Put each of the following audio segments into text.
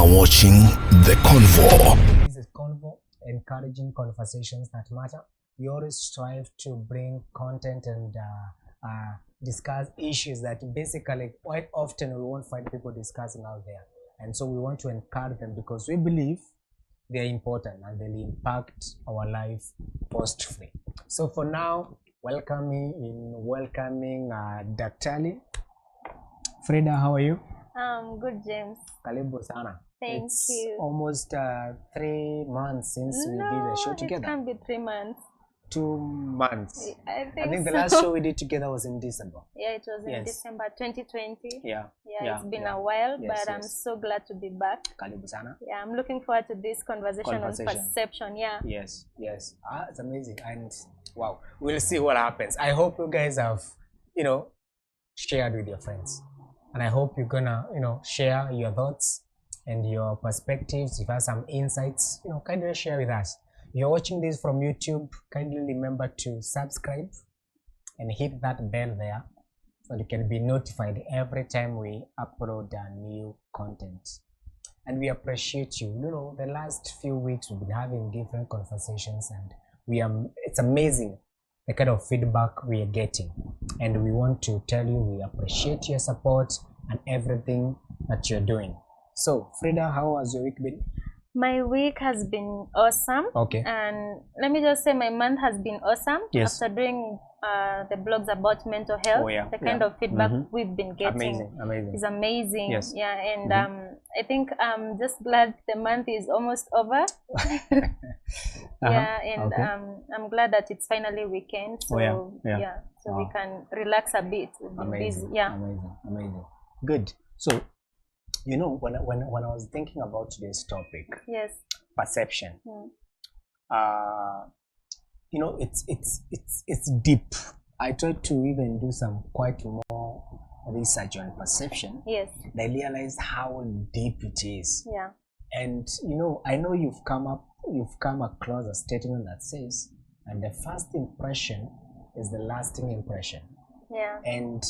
are watching The Convo. This is Convo, encouraging conversations that matter. We always strive to bring content and discuss issues that basically quite often we won't find people discussing out there. And so we want to encourage them because we believe they are important and they'll impact our life post-free. So for now, welcoming Daktari. Frida, how are you? Good, James. Karibu sana. Thank you. Almost 3 months since we did a show together. It can't be 3 months. 2 months. I think the so. last show we did together was in December. Yeah, it was in December 2020. Yeah, it's been a while, Yes, but I'm so glad to be back. Karibu sana. Yeah, I'm looking forward to this conversation on perception. Yeah. Yes. It's amazing. And wow, we'll see what happens. I hope you guys have, shared with your friends. And I hope you're gonna, share your thoughts and your perspectives. If you have some insights, kindly share with us. If you're watching this from YouTube, kindly remember to subscribe and hit that bell there so you can be notified every time we upload a new content. And we appreciate you. The last few weeks we've been having different conversations, and it's amazing the kind of feedback we are getting, and we want to tell you we appreciate your support and everything that you're doing. So Frida, how has your week been? My week has been awesome. Okay. And let me just say my month has been awesome. Yes. After doing the blogs about mental health, the kind of feedback we've been getting is amazing. Yes. Yeah, and I think I'm just glad the month is almost over. Yeah, and I'm glad that it's finally weekend. So so we can relax a bit. We've been busy. Yeah. Amazing. Good. So when I was thinking about today's topic, yes, perception, it's deep. I tried to even do some quite more research on perception. Yes. And I realized how deep it is. Yeah. And I know you've come across a statement that says, and the first impression is the lasting impression. Yeah. And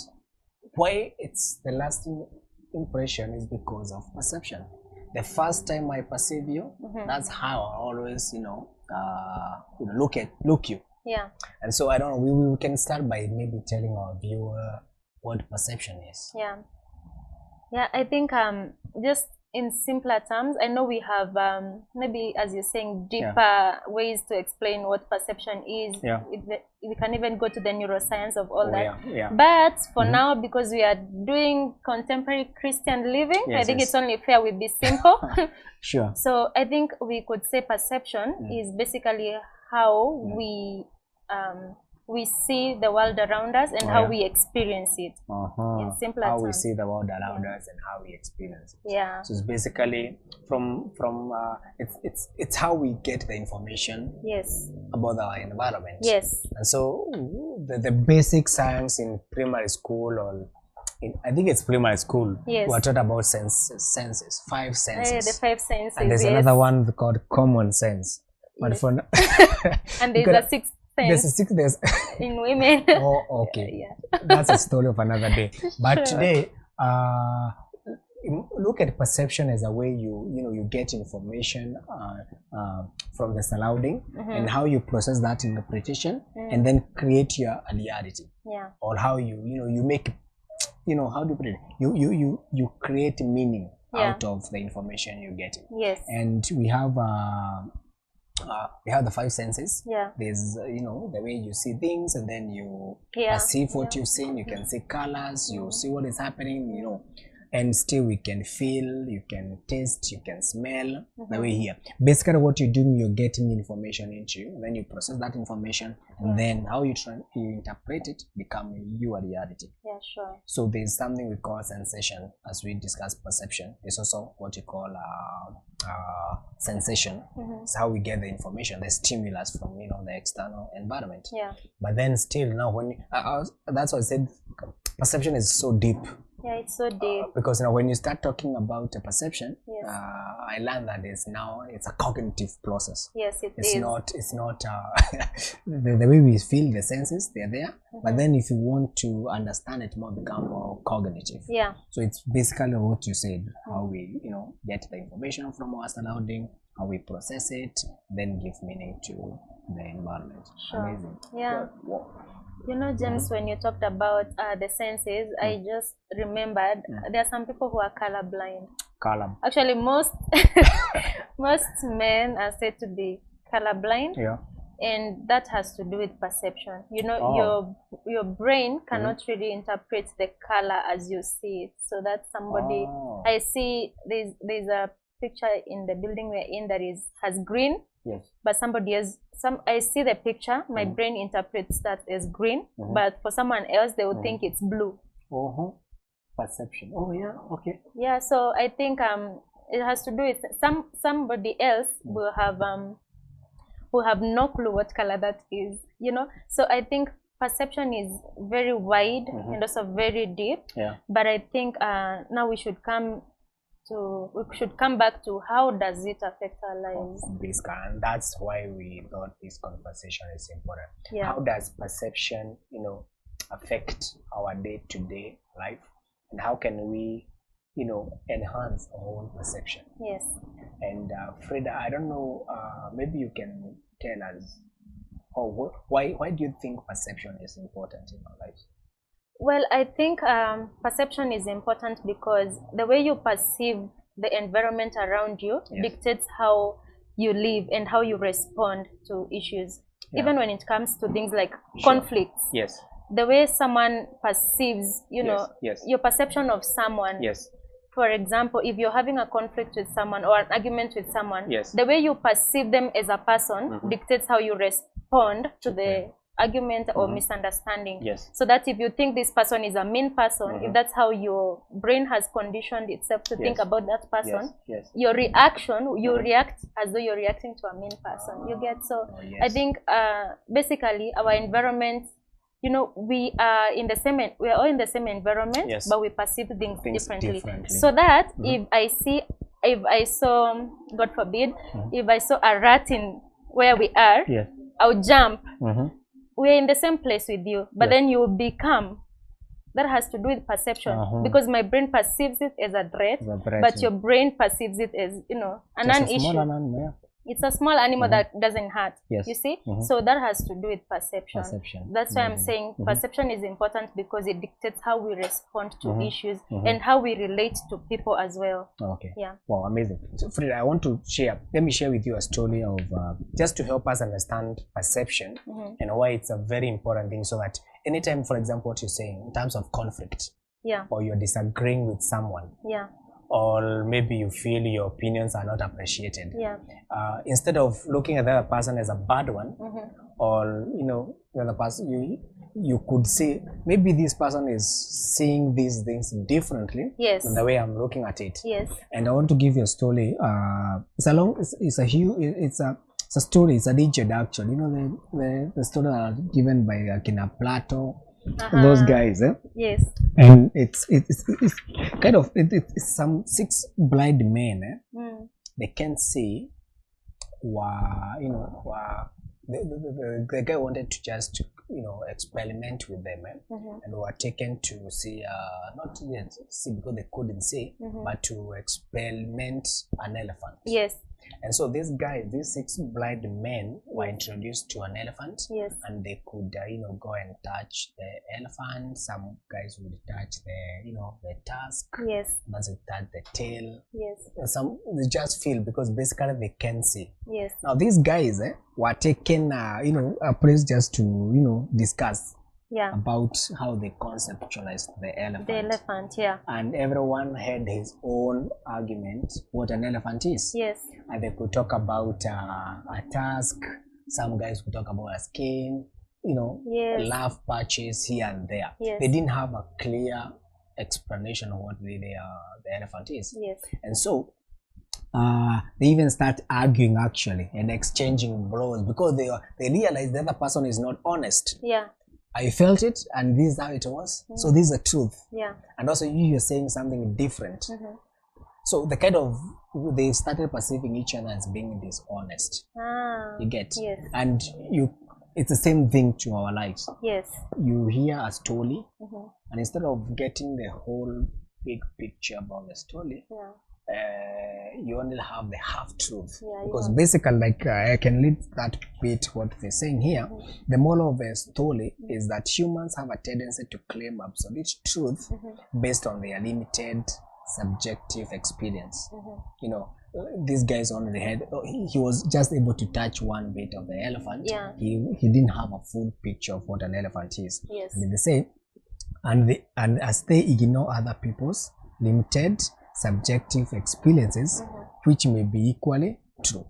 why it's the lasting impression is because of perception. The first time I perceive you, that's how I always look you. Yeah. And so I don't know, we can start by maybe telling our viewer what perception is. Yeah, I think just in simpler terms, I know we have maybe, as you're saying, deeper ways to explain what perception is. We can even go to the neuroscience of all that. But for now, because we are doing contemporary Christian living, I think it's only fair we be simple. Sure. So I think we could say perception is basically how we see the world around us and how we experience it. In simpler terms. How we see the world around us and how we experience it. Yeah. So it's basically it's how we get the information. Yes. About our environment. Yes. And so the basic science in primary school, or I think it's primary school. Yes. We're taught about senses, 5 senses. The 5 senses. And there's another one called common sense. But for and there's a 6th. There's a 6th. There's in women. Oh, okay. That's a story of another day. But today, look at perception as a way you get information from the surrounding and how you process that interpretation and then create your reality. Yeah. Or how you make, how do you put it? You create meaning out of the information you get. Yes. And we have the 5 senses. Yeah. There's the way you see things, and then you perceive what you've seen. You can see colors, you see what is happening, and still we can feel, you can taste, you can smell, the way here. Basically what you're doing, you're getting information into you, then you process that information, and then how you interpret it become your reality. Yeah, sure. So there's something we call sensation. As we discuss perception, it's also what you call sensation. It's how we get the information, the stimulus from the external environment. Yeah. But then still now, when that's why I said perception is so deep. Yeah, it's so deep. Because when you start talking about a perception, Yes. I learned that it's a cognitive process. Yes, It's not the way we feel the senses, they're there, but then if you want to understand it more, become more cognitive. Yeah. So it's basically what you said, how we get the information from our surrounding, how we process it, then give meaning to the environment. Sure. Amazing. Yeah. Wow. James, when you talked about the senses, I just remembered there are some people who are colorblind. Actually, most men are said to be colorblind. Yeah. And that has to do with perception. Your brain cannot really interpret the color as you see it. So that's somebody. I see there's a picture in the building we're in that has green. Yes. But somebody else, I see the picture, my brain interprets that as green, but for someone else, they would think it's blue. Perception. Oh, yeah. Okay. Yeah. So I think it has to do with somebody else will have no clue what color that is. So I think perception is very wide and also very deep. Yeah. But I think now we should come back to how does it affect our lives. And that's why we thought this conversation is important. Yeah. How does perception, affect our day-to-day life, and how can we, enhance our own perception? Yes. And Frida, I don't know, maybe you can tell us, why do you think perception is important in our lives? Well, I think perception is important because the way you perceive the environment around you dictates how you live and how you respond to issues. Yeah. Even when it comes to things like conflicts. Yes. The way someone perceives, your perception of someone. Yes. For example, if you're having a conflict with someone or an argument with someone, yes, the way you perceive them as a person dictates how you respond to the argument or misunderstanding. Yes. So that if you think this person is a mean person, if that's how your brain has conditioned itself to think about that person, your reaction, you react as though you're reacting to a mean person. You get? So I think basically our environment, we are all in the same environment, but we perceive things differently. So that if I saw, God forbid, if I saw a rat in where we are, I'll jump. We're in the same place with you, but then you will become. That has to do with perception, because my brain perceives it as a threat, but your brain perceives it as, a non-issue. It's a small animal that doesn't hurt. Yes. You see? So that has to do with perception. That's why I'm saying perception is important, because it dictates how we respond to issues and how we relate to people as well. Okay. Yeah. Wow, amazing. So Frida, I want to let me share with you a story of just to help us understand perception and why it's a very important thing, so that anytime, for example, what you're saying in terms of conflict, or you're disagreeing with someone, or maybe you feel your opinions are not appreciated, instead of looking at the other person as a bad one, or the other person, you could say maybe this person is seeing these things differently than the way I'm looking at it. And I want to give you a story. It's a story. It's a digit, actually. The story given by Kina Plato. Those guys, Yes. And it's kind of it's some 6 blind men. They can't see. The guy wanted to just experiment with them, and were taken to see not yet see because they couldn't see, but to experiment an elephant. Yes. And so these 6 blind men were introduced to an elephant, and they could go and touch the elephant. Some guys would touch the tusk, others would touch the tail, and some they just feel, because basically they can see. Now these guys were taken a place just to discuss about how they conceptualized the elephant. And everyone had his own argument what an elephant is. And they could talk about a tusk. Some guys could talk about a skin, laugh patches here and there. They didn't have a clear explanation of what the elephant is. And so they even start arguing, actually, and exchanging blows, because they realize the other person is not honest. I felt it, and this is how it was. So this is the truth. Yeah. And also you're saying something different. So the kind of, they started perceiving each other as being dishonest. You get? Yes. And it's the same thing to our lives. Yes. You hear a story, and instead of getting the whole big picture about the story, you only have the half truth. Because basically, like I can lead that bit what they're saying here. The moral of the story is that humans have a tendency to claim absolute truth based on their limited subjective experience. You know, this guy's on the head, he was just able to touch one bit of the elephant. He didn't have a full picture of what an elephant is. And they say, and as they ignore other people's limited subjective experiences, which may be equally true.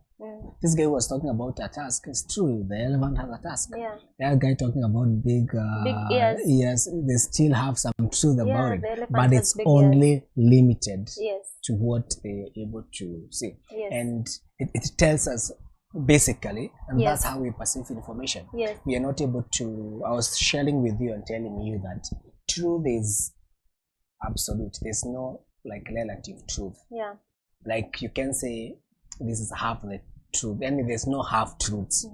This guy was talking about a task. It's true, the elephant has a task. The other guy talking about big ears, they still have some truth about it, but it's only limited to what they're able to see. And it tells us basically, and that's how we perceive information. We are not able to, I was sharing with you and telling you that truth is absolute. There's no like relative truth. Like you can say this is half the truth, and there's no half truths.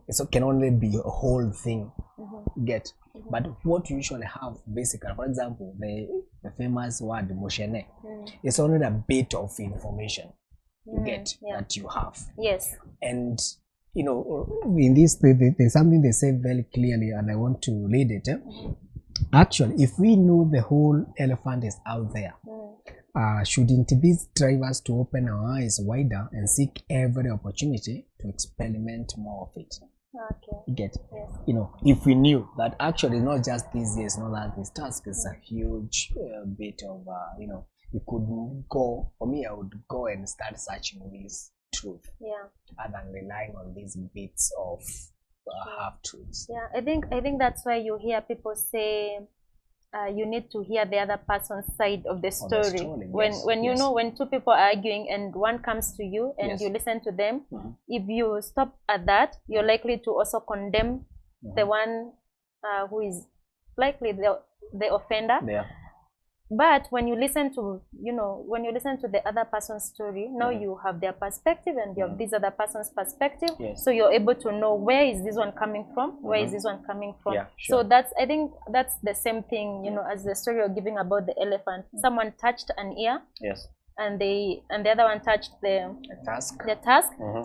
It can only be a whole thing. Get? But what you usually have basically, for example, the famous word moshene, it's only a bit of information you get that you have. And you know, in this there's something they say very clearly, and I want to read it. Actually, if we knew the whole elephant is out there, shouldn't these drive us to open our eyes wider and seek every opportunity to experiment more of it? Get? You know, if we knew that actually not just this year, not that this task is a huge bit of, you know, we could go, for me, I would go and start searching this truth other than relying on these bits of half truths. I think that's why you hear people say you need to hear the other person's side of the story. When you know, when two people are arguing and one comes to you and you listen to them, if you stop at that, you're likely to also condemn the one who is likely the offender. But when you listen to, you know, when you listen to the other person's story, now you have their perspective and you have this other person's perspective. So you're able to know, where is this one coming from? Where is this one coming from? So that's, I think that's the same thing, you know, as the story you're giving about the elephant. Someone touched an ear. And the other one touched the task.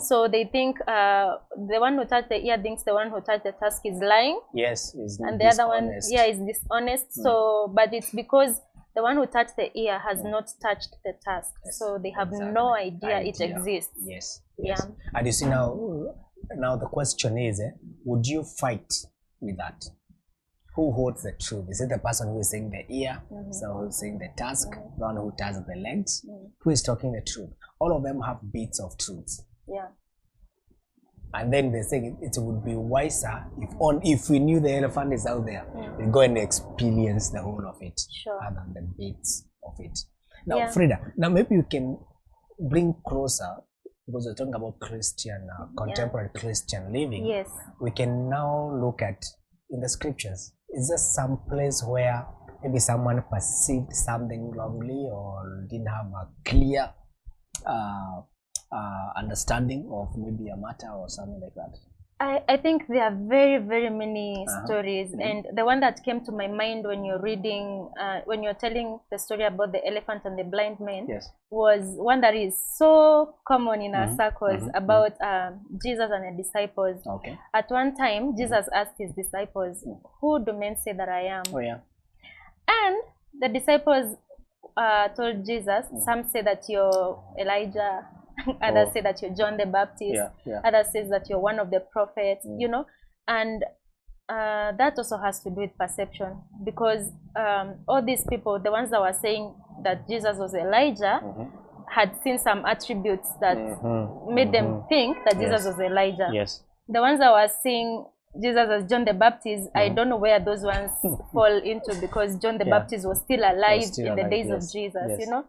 So they think the one who touched the ear thinks the one who touched the task is lying. And the other one is dishonest. So, but it's because the one who touched the ear has not touched the task, so they have no idea it exists. And you see, now the question is, would you fight with that? Who holds the truth? Is it the person who is saying the ear, someone who is saying the task, the one who touches the legs? Who is talking the truth? All of them have bits of truths. And then they say it would be wiser if we knew the elephant is out there, we go and experience the whole of it, rather than the bits of it. Now, Frida, now maybe you can bring closer, because we're talking about Christian, contemporary Christian living. We can now look at in the scriptures. Is there some place where maybe someone perceived something wrongly or didn't have a clear understanding of maybe a matter or something like that? I think there are very, very many stories, and the one that came to my mind when you're reading, when you're telling the story about the elephant and the blind man, was one that is so common in our circles, about Jesus and the disciples. At one time, Jesus asked his disciples, "Who do men say that I am?" And the disciples told Jesus, "Some say that you're Elijah, others say that you're John the Baptist, others say that you're one of the prophets," you know. And that also has to do with perception, because all these people, the ones that were saying that Jesus was Elijah, had seen some attributes that made them think that Jesus was Elijah. The ones that were seeing Jesus as John the Baptist, I don't know where those ones fall into, because John the Baptist was still alive in the days of Jesus, you know.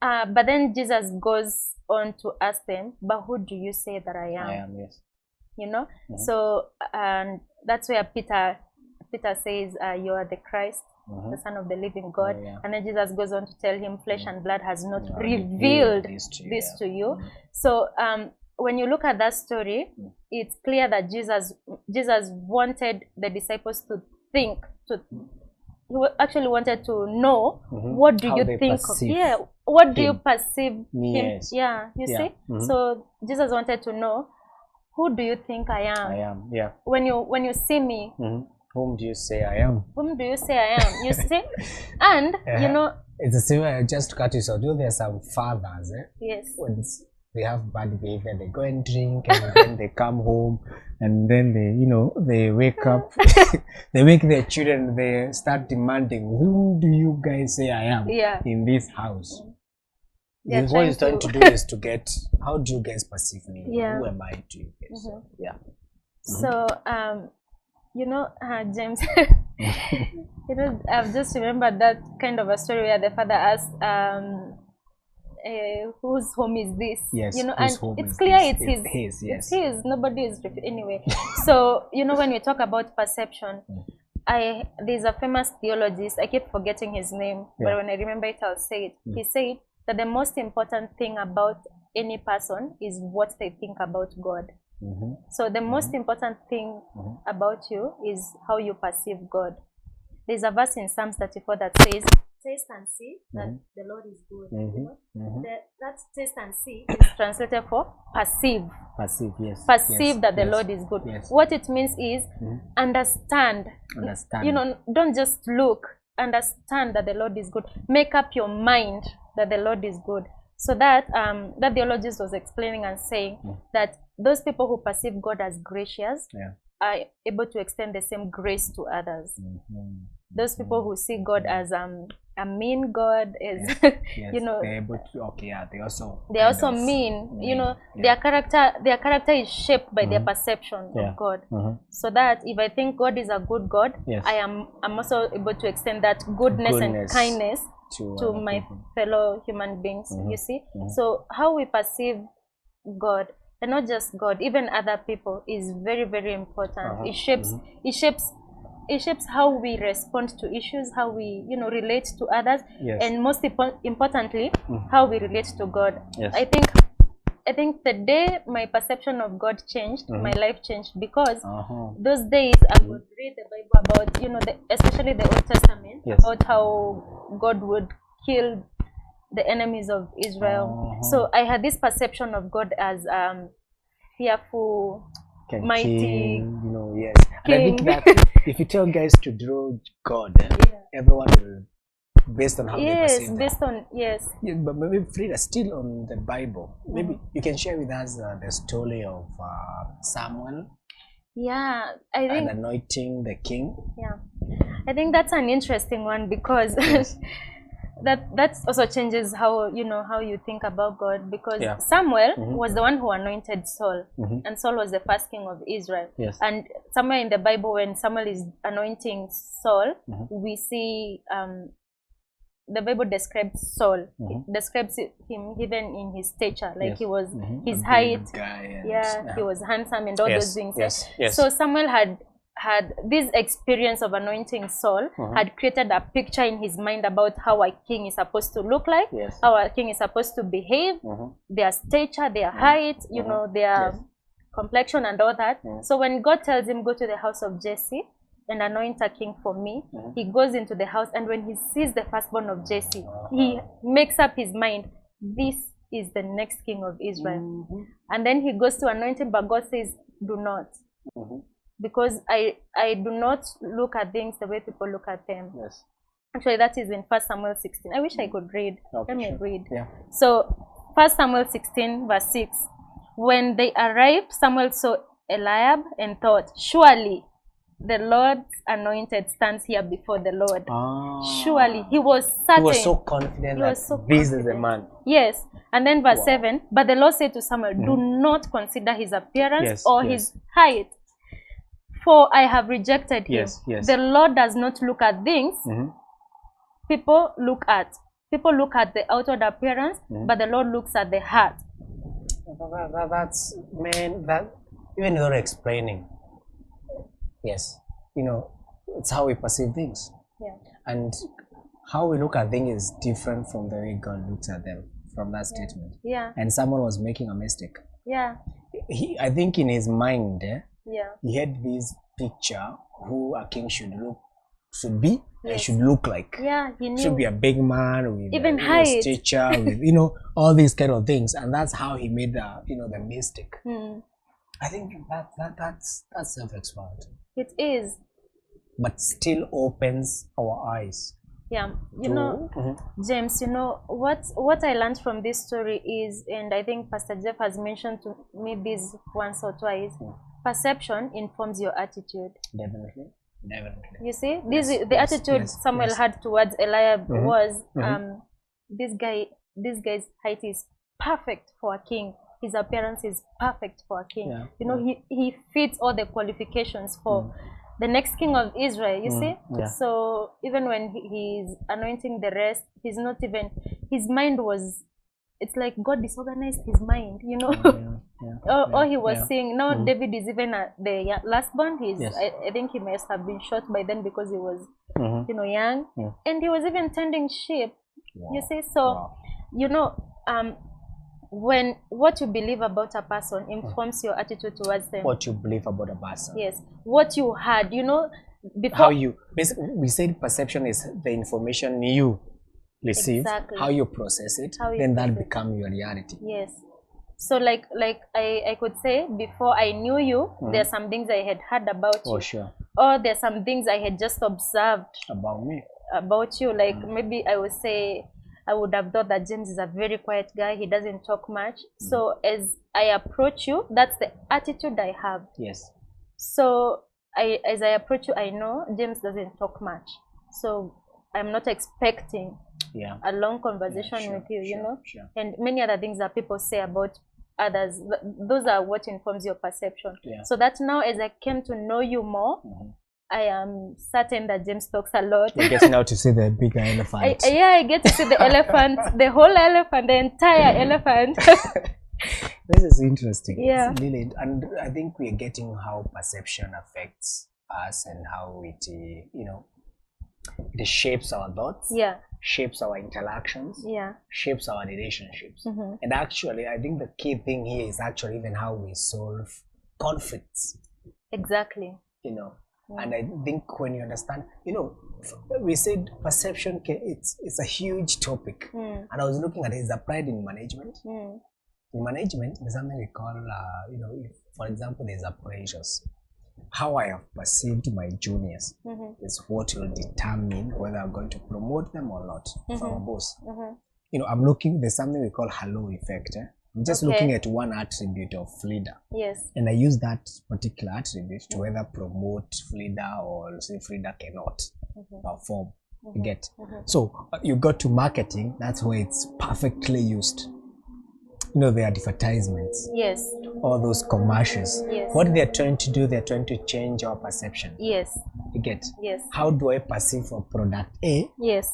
But then Jesus goes on to ask them, "But who do you say that I am?" You know. So, and that's where Peter Peter says, you are the Christ, the Son of the living God. And then Jesus goes on to tell him, flesh and blood has not revealed this to you. So when you look at that story, it's clear that Jesus wanted the disciples to think, he actually wanted to know, what do you think of, what do you perceive him? You see? So Jesus wanted to know, who do you think I am? When you see me, whom do you say I am? Whom do you say I am? You see? And you know, it's the same. Just to cut you short, there are some fathers, yes, when they have bad behavior, they go and drink, and then they come home, and then they wake up, they wake their children, they start demanding, who do you guys say I am in this house? What he's trying to do is to get, how do you guys perceive me? Who am I to you guys? So James, I've just remembered that kind of a story where the father asked, whose home is this? And it's clear it's his. It's his. Nobody is anyway. So when we talk about perception, there's a famous theologist, I keep forgetting his name, but when I remember it, I'll say it. He said that the most important thing about any person is what they think about God. So the most important thing about you is how you perceive God. There's a verse in Psalms 34 that says, taste and see that the Lord is good. That taste and see is translated for perceive. Perceive that the Lord is good. What it means is understand. Don't just look. Understand that the Lord is good. Make up your mind that the Lord is good. So that that theologist was explaining and saying that those people who perceive God as gracious are able to extend the same grace to others. Those people who see God as a mean God is, they're able to, they also mean. Their character is shaped by their perception of God. So that if I think God is a good God, I'm also able to extend that goodness and kindness to my fellow human beings. You see, so how we perceive God, and not just God, even other people, is very, very important. It shapes how we respond to issues, how we relate to others, and most importantly, how we relate to God. I think the day my perception of God changed, my life changed, because those days I would read the Bible about, especially the Old Testament, about how God would kill the enemies of Israel. So I had this perception of God as fearful, mighty, king. And I think that if you tell guys to draw God, everyone will, based on how they perceive them. Based on but maybe Frida, still on the Bible, maybe you can share with us the story of Samuel. I think, and anointing the king. I think that's an interesting one, because that also changes how how you think about God, because Samuel was the one who anointed Saul, and Saul was the first king of Israel. And somewhere in the Bible, when Samuel is anointing Saul, we see the Bible describes Saul. It describes him even in his stature, like he was his height, he was handsome and all those things. So Samuel had this experience of anointing Saul, had created a picture in his mind about how a king is supposed to look like, how a king is supposed to behave, their stature, their height, their complexion and all that. So when God tells him, go to the house of Jesse and anoint a king for me, he goes into the house, and when he sees the firstborn of Jesse, he makes up his mind, this is the next king of Israel. And then he goes to anoint him, but God says, do not. Because I do not look at things the way people look at them. Actually, that is in 1 Samuel 16. I wish I could read. Let me read. So 1 Samuel 16 verse 6. When they arrived, Samuel saw Eliab and thought, surely the Lord's anointed stands here before the Lord. Surely. He was certain. He was so confident that this is the man. Yes. And then verse 7. But the Lord said to Samuel, do not consider his appearance or his height, for I have rejected him. The Lord does not look at things people look at. People look at the outward appearance, but the Lord looks at the heart. That's, man, that even you're explaining. it's how we perceive things. Yeah. And how we look at things is different from the way God looks at them from that statement. Yeah. And someone was making a mistake. Yeah. I think in his mind, Yeah. he had this picture who a king should be and Yes. should look like. Yeah, he knew. Should be a big man with Even a height. stature, with all these kind of things, and that's how he made the mistake. I think that's self-explanatory. It is. But still opens our eyes. Yeah, James, what I learned from this story is, and I think Pastor Jeff has mentioned to me this once or twice, perception informs your attitude. Definitely. You see, the attitude Samuel had towards Eliab was, this guy's height is perfect for a king. His appearance is perfect for a king. He fits all the qualifications for the next king of Israel, you see? Yeah. So even when he's anointing the rest, he's not even, his mind was, it's like God disorganized his mind, all he was seeing. Now David is even the last born. I think he must have been shot by then because he was, young. And he was even tending sheep, you see? So, when what you believe about a person informs your attitude towards them. What you believe about a person. Yes. What you had, before. How you, basically, we said perception is the information you receive, how you process it, then that becomes your reality. Yes. So like I could say, before I knew you, there's some things I had heard about you. Oh, sure. Or there's some things I had just observed. About me. About you. Like maybe I would say, I would have thought that James is a very quiet guy. He doesn't talk much. So as I approach you, that's the attitude I have. Yes. So as I approach you, I know James doesn't talk much. So I'm not expecting a long conversation with you, Sure. And many other things that people say about others. Those are what informs your perception. Yeah. So that now as I came to know you more, I am certain that James talks a lot. You're getting out to see the bigger elephant. I get to see the elephant, the whole elephant, the entire elephant. This is interesting. Yeah. It's really, and I think we're getting how perception affects us and how it, it shapes our thoughts. Yeah. Shapes our interactions. Yeah. Shapes our relationships. And actually, I think the key thing here is actually even how we solve conflicts. Exactly. And I think when you understand, we said perception, it's a huge topic. And I was looking at it, it's applied in management. In management, there's something we call, if, for example, there's appraisals. How I have perceived my juniors is what will determine whether I'm going to promote them or not from a boss. I'm looking, there's something we call halo effect. I'm just looking at one attribute of leader. Yes. And I use that particular attribute to whether promote leader or say leader cannot perform. You get? So you got to marketing, that's where it's perfectly used. The advertisements. Yes. All those commercials. Yes. What they're trying to do, they're trying to change our perception. Yes. You get? Yes. How do I perceive a product A? Yes.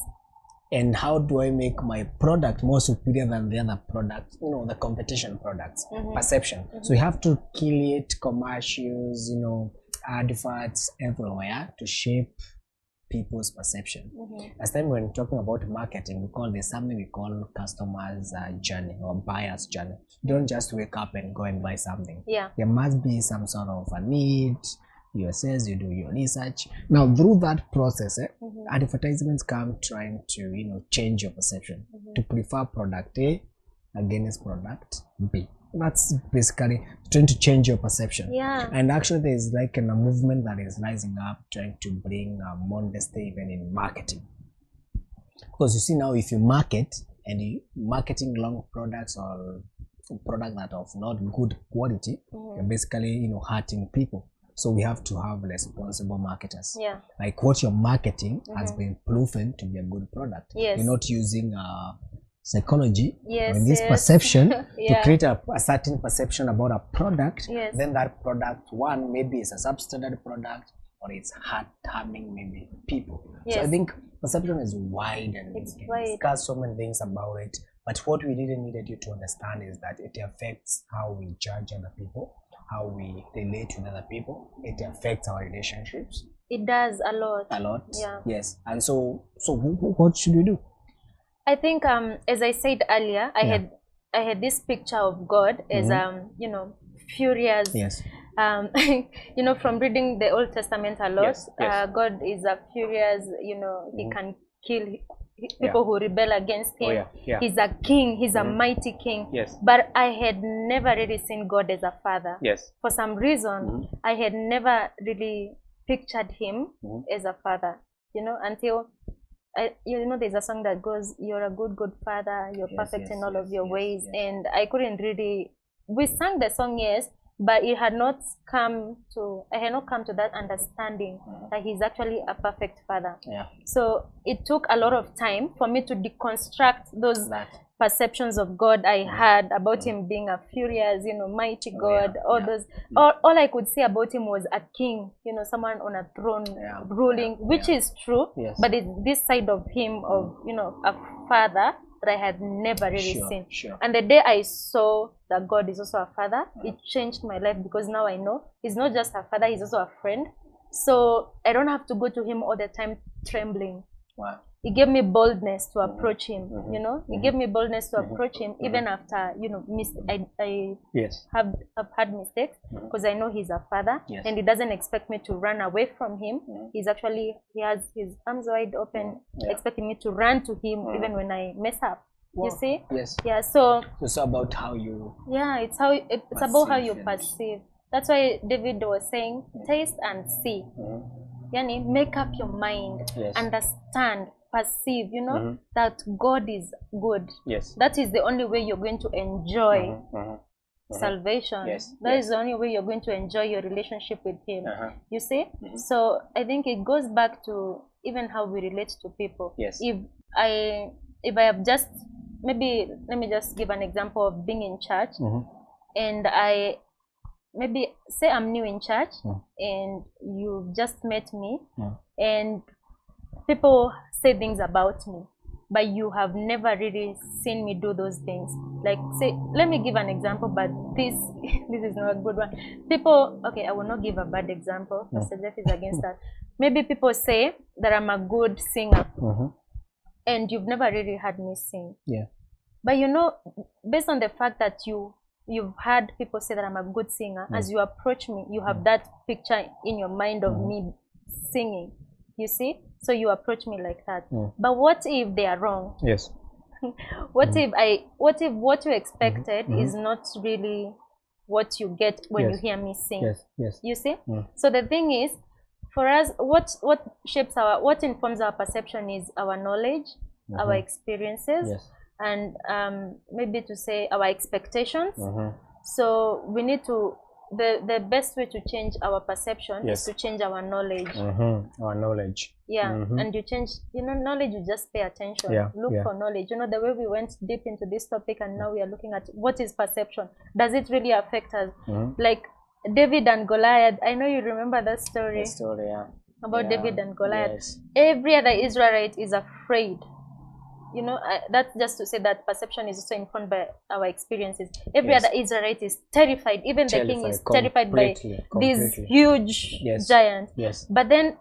And how do I make my product more superior than the other product, the competition products? Perception. So you have to create commercials, adverts everywhere to shape people's perception. Last time when talking about marketing, there's something we call customers' journey or buyer's journey. You don't just wake up and go and buy something. Yeah. There must be some sort of a need. You assess, you do your research. Now through that process, advertisements come trying to change your perception to prefer product A against product B. That's basically trying to change your perception. Yeah. And actually there's like a movement that is rising up trying to bring modesty even in marketing. Because you see now, if you market and you marketing long products or product that of not good quality, you're basically hurting people. So we have to have responsible marketers. Yeah. Like what you're marketing has been proven to be a good product. Yes. You're not using psychology yes, or this yes. perception Yeah. to create a certain perception about a product. Yes. Then that product, one, maybe it's a substandard product or it's harming maybe people. Yes. So I think perception is wide and It's we can wide. discuss so many things about it. But what we really needed you to understand is that it affects how we judge other people, how we relate with other people. It affects our relationships. It does a lot. A lot. Yeah. Yes. And so what should we do? I think as I said earlier, I had this picture of God as you know, furious. Yes. You know, from reading the Old Testament a lot, Yes. God is a furious, you know, he can kill people who rebel against him. He's a king, he's a mighty king. Yes. But I had never really seen God as a father. Yes. For some reason, I had never really pictured him as a father, you know, until you know, there's a song that goes, "You're a good father, you're perfect in all of your ways." And I couldn't really, we sang the song, yes, but it had not come to, I had not come to that understanding that he's actually a perfect father. So it took a lot of time for me to deconstruct those perceptions of God I had about him being a furious, you know, mighty God. Those, all I could say about him was a king, you know, someone on a throne ruling, which is true. But it's this side of him, of, you know, a father, that I had never really seen. And the day I saw that God is also a father, it changed my life, because now I know he's not just a father, he's also a friend. So I don't have to go to him all the time trembling. He gave me boldness to approach him, you know. He gave me boldness to approach him, even after, you know, I have had mistakes, because I know he's a father, and he doesn't expect me to run away from him. He's actually, he has his arms wide open, expecting me to run to him even when I mess up. You see? So it's about how you it's how it's about how you perceive. That's why David was saying, taste and see. Yani, make up your mind, understand, perceive, you know, that God is good. That is the only way you're going to enjoy salvation. That is the only way you're going to enjoy your relationship with him. You see? So I think it goes back to even how we relate to people. If I have just, maybe let me just give an example of being in church, and I maybe say I'm new in church, and you've just met me, and people say things about me, but you have never really seen me do those things. Like, say, let me give an example, but this is not a good one. People, okay, I will not give a bad example. Pastor Jeff is against that. Maybe people say that I'm a good singer, and you've never really heard me sing. But you know, based on the fact that you've heard people say that I'm a good singer, as you approach me, you have that picture in your mind of me singing. You see? So you approach me like that. But what if they are wrong? What if what you expected is not really what you get when you hear me sing? You see? So the thing is, for us, what informs our perception is our knowledge, our experiences, and maybe to say our expectations. So we need to, the best way to change our perception is to change our knowledge. Our knowledge. And you change, you know, knowledge, you just pay attention. Look for knowledge. You know, the way we went deep into this topic, and now we are looking at what is perception. Does it really affect us? Like David and Goliath. I know you remember that story. About David and Goliath. Every other Israelite is afraid. You know, that's just to say that perception is also informed by our experiences. Every other Israelite is terrified. Even the king is terrified by these huge giants. But then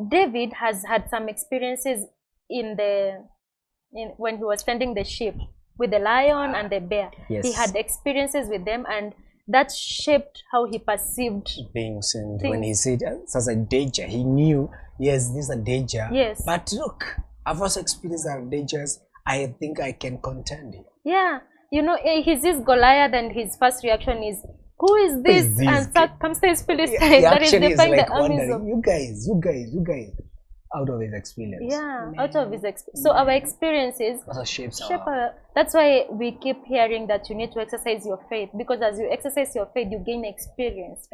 David has had some experiences when he was tending the sheep with the lion and the bear. He had experiences with them, and that shaped how he perceived things. And when he said such a danger, he knew, yes, this is a danger. But look, I've also experienced our dangers. I think I can contend it. You know, he sees Goliath, and his first reaction is, who is this? And circumstance Philistine that is defying the armies of... You guys, out of his experience. Out of his experience. So our experiences also shapes our... That's why we keep hearing that you need to exercise your faith, because as you exercise your faith, you gain experience.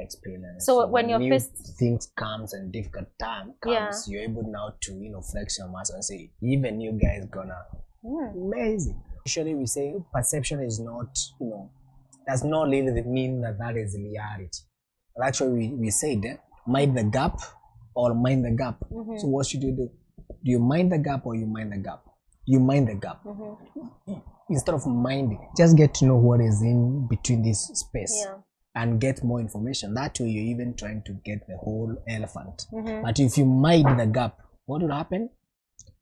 So when your first things comes and difficult time comes, you're able now to, you know, flex your muscle and say, even you guys gonna amazing. Usually we say perception is not, you know, does not really mean that is reality. But actually we said mind the gap or mind the gap. So what should you do? Do you mind the gap or you mind the gap? You mind the gap. Instead of minding, just get to know what is in between this space. and get more information. That way you're even trying to get the whole elephant. But if you mind the gap, what will happen?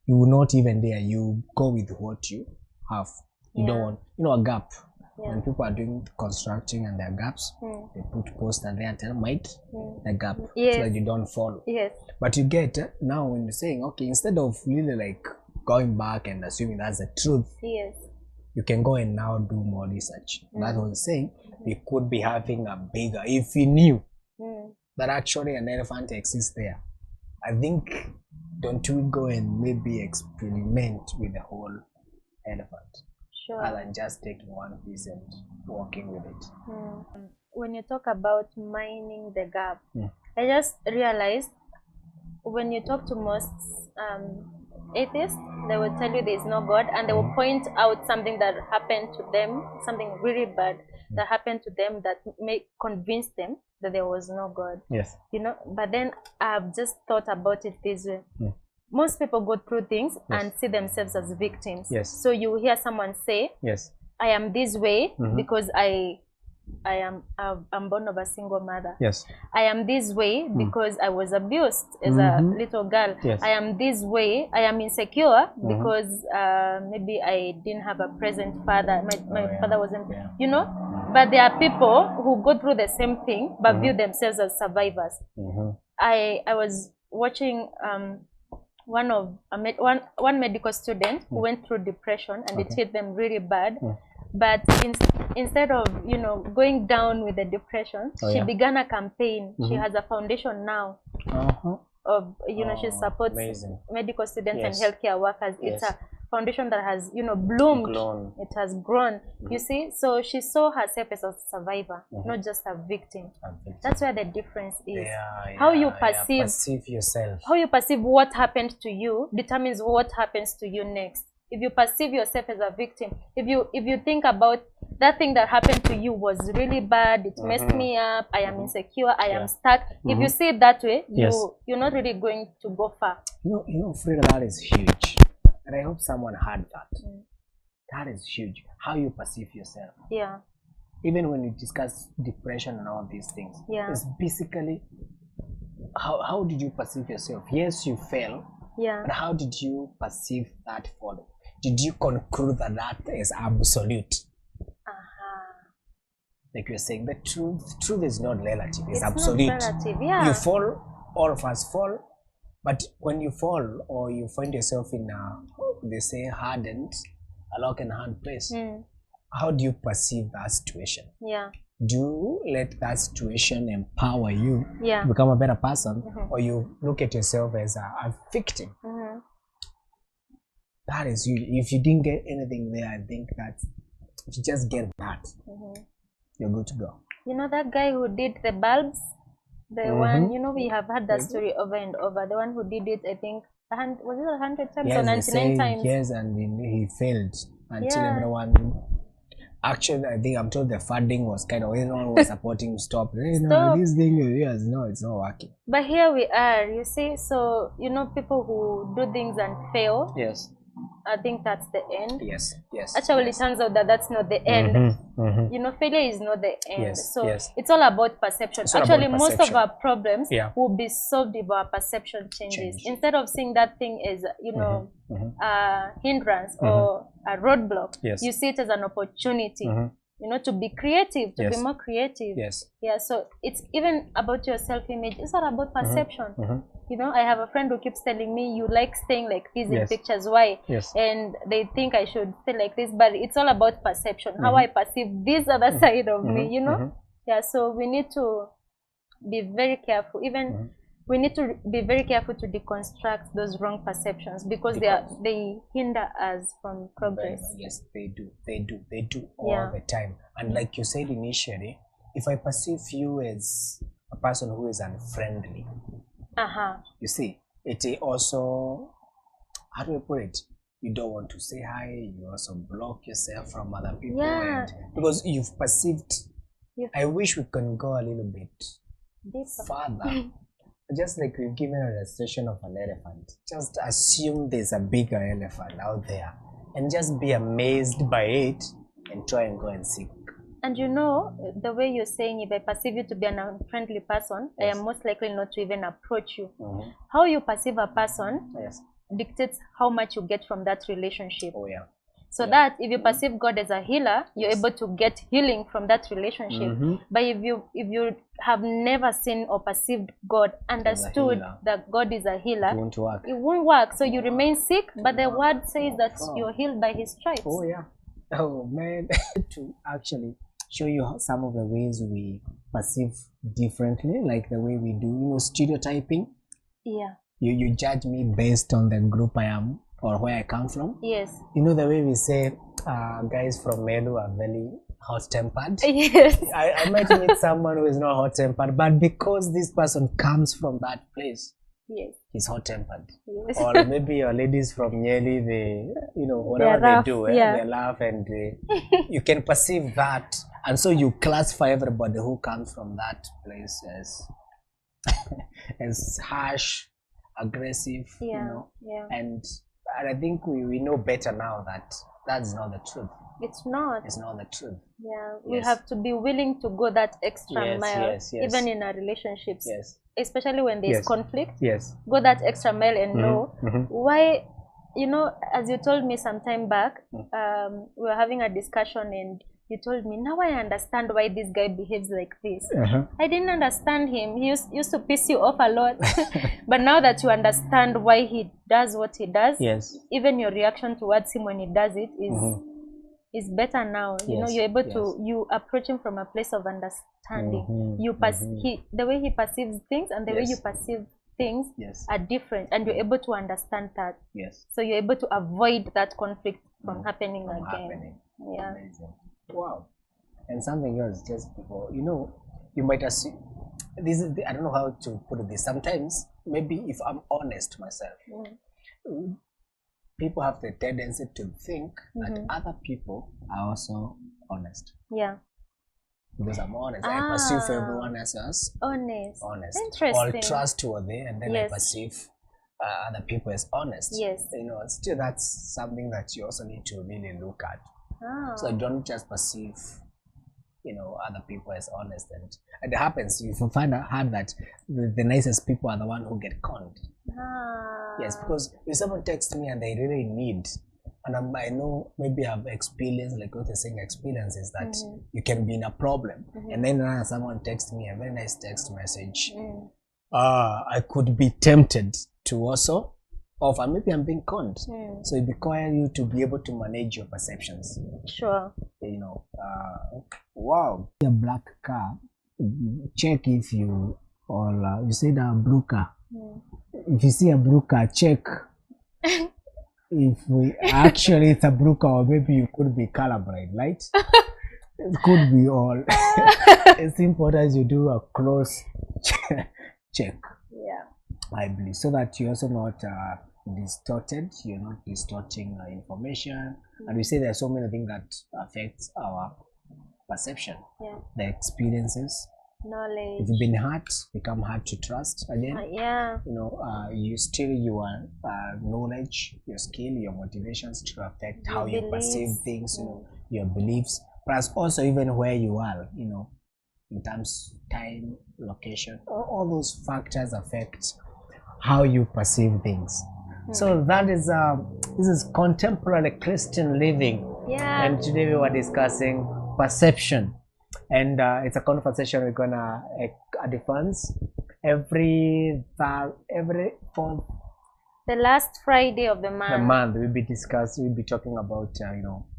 You will not even dare. You go with what you have. You don't want, a gap. When people are doing constructing and there are gaps, they put poster there and tell mind the gap so that you don't fall. But you get now when you're saying, okay, instead of really like going back and assuming that's the truth, you can go and now do more research. That's what I'm saying. We could be having a bigger, if we knew that actually an elephant exists there, I think, don't we go and maybe experiment with the whole elephant rather than just taking one piece and walking with it. When you talk about mining the gap, I just realized when you talk to most atheists, they will tell you there is no God, and they will point out something that happened to them, something really bad that happened to them that may convince them that there was no God. But then I've just thought about it this way. Most people go through things and see themselves as victims. So you hear someone say, I am this way because I'm born of a single mother. I am this way because I was abused as a little girl. I am this way. I am insecure because maybe I didn't have a present father. My father wasn't, But there are people who go through the same thing but view themselves as survivors. I was watching one medical student who went through depression and it hit them really bad. But instead of going down with the depression, she began a campaign. She has a foundation now of she supports medical students and healthcare workers. It's a foundation that has bloomed. It has grown. You see, so she saw herself as a survivor, not just a victim. That's where the difference is. How you perceive yourself, how you perceive what happened to you determines what happens to you next. If you perceive yourself as a victim, if you think about that thing that happened to you was really bad, it messed me up, I am insecure, I am stuck. If you see it that way, you're not really going to go far. Frida, that is huge. And I hope someone heard that. That is huge. How you perceive yourself. Even when you discuss depression and all these things, it's basically how did you perceive yourself? Yes, you fell. But how did you perceive that falling? Did you conclude that is absolute? Like you're saying, the truth is not relative, it's absolute. Not relative, You fall, all of us fall, but when you fall or you find yourself in they say hardened, a lock and hard place, how do you perceive that situation? Do you let that situation empower you to become a better person, or you look at yourself as a victim? That is you. If you didn't get anything there, I think that if you just get that, you're good to go. That guy who did the bulbs, the one, we have had that story over and over. The one who did it, I think, was it 100 times or 99 times? Yes, and he failed until everyone. Actually, I think I'm told the funding was kind of everyone was supporting. Stop. This thing is it's not working. But here we are. You see, so people who do things and fail. I think that's the end. Actually, it turns out that that's not the end. Failure is not the end. It's all about perception. Actually, most of our problems will be solved if our perception changes. Instead of seeing that thing as a hindrance or a roadblock, you see it as an opportunity. To be creative, to be more creative. So it's even about your self-image. It's all about perception. I have a friend who keeps telling me, you like staying like this in pictures. Why? And they think I should stay like this, but it's all about perception. How I perceive this other side of me, so we need to be very careful. We need to be very careful to deconstruct those wrong perceptions because they hinder us from progress. Yes, they do all the time. And like you said initially, if I perceive you as a person who is unfriendly, you see, it also, how do I put it? You don't want to say hi. You also block yourself from other people, and because you've perceived. I wish we can go a little bit further. Just like we've given an illustration of an elephant, just assume there's a bigger elephant out there and just be amazed by it and try and go and seek And you know, the way you're saying, if I perceive you to be an unfriendly person, I am most likely not to even approach you. How you perceive a person dictates how much you get from that relationship. So that if you perceive God as a healer, you're able to get healing from that relationship. But if you have never seen or perceived God, understood that God is a healer, it won't work. So you remain sick, but the word says that you're healed by his stripes. Oh man. To actually show you some of the ways we perceive differently, like the way we do, stereotyping. You judge me based on the group I am or where I come from. The way we say guys from Meru are very hot-tempered. I might meet someone who is not hot-tempered, but because this person comes from that place, he's hot-tempered. Or maybe your ladies from Nyeri, they, whatever they do, they laugh, and you can perceive that, and so you classify everybody who comes from that place as harsh, aggressive, and I think we know better now that that's not the truth. It's not the truth. We have to be willing to go that extra mile, even in our relationships, especially when there's conflict. Go that extra mile and know why. As you told me some time back, we were having a discussion, and you told me, now I understand why this guy behaves like this. I didn't understand him. He used to piss you off a lot. But now that you understand why he does what he does, even your reaction towards him when he does it is better now. You're able to, you approach him from a place of understanding. The way he perceives things and the way you perceive things are different, and you're able to understand that. So you're able to avoid that conflict from happening again. Amazing. Wow. And something else, just before, you might assume, this is I don't know how to put this. Sometimes, maybe if I'm honest myself, people have the tendency to think that other people are also honest. Because I'm honest, I perceive everyone as honest. Interesting. All trustworthy, and then I perceive other people as honest. Still, that's something that you also need to really look at. So don't just perceive, other people as honest, and it happens. You find out that the nicest people are the one who get conned. Yes, because if someone texts me and they really need, and I know maybe I've experienced, like what they're saying, experiences that you can be in a problem, and then someone texts me a very nice text message. I could be tempted to also offer, maybe I'm being conned. So it requires you to be able to manage your perceptions. Wow. A black car, check if you, or you said a blue car. If you see a blue car, check if actually it's a blue car, or maybe you could be colorblind, right? It could be all. It's important you do a close check. I believe, so that you're also not distorted, you're not distorting information. And we say there are so many things that affect our perception, the experiences, knowledge. If you've been hurt, become hard to trust again. You still your knowledge, your skill, your motivations to affect how you perceive things, your beliefs, plus also even where you are, in terms time, location, all those factors affect how you perceive things. So that is this is contemporary Christian living, and today we were discussing perception, and it's a conversation we're gonna advance every fourth, the last Friday of the month. We'll be talking about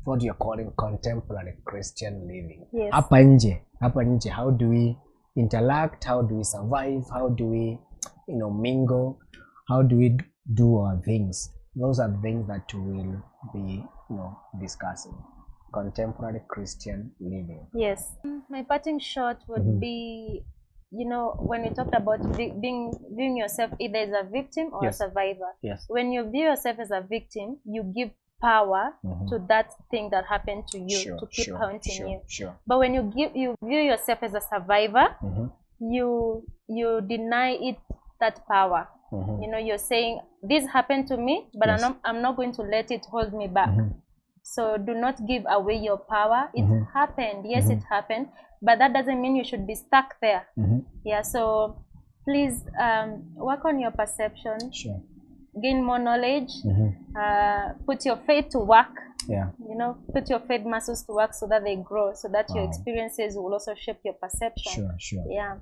what you're calling contemporary Christian living. Hapa nje, how do we interact, how do we survive, how do we mingle, how do we do our things? Those are the things that we will be discussing. Contemporary Christian living. Yes. My parting shot would be, when you talked about viewing yourself either as a victim or a survivor. When you view yourself as a victim, you give power to that thing that happened to you to keep haunting you. But when you view yourself as a survivor, you deny it that power. You're saying this happened to me, but I'm not going to let it hold me back. So do not give away your power. It happened. Yes, it happened. But that doesn't mean you should be stuck there. Yeah, so please work on your perception. Sure. Gain more knowledge. Put your faith to work. Yeah. You know, put your faith muscles to work so that they grow, so that your experiences will also shape your perception. Sure. Yeah.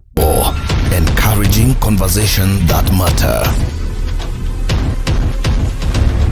Encouraging conversation that matter.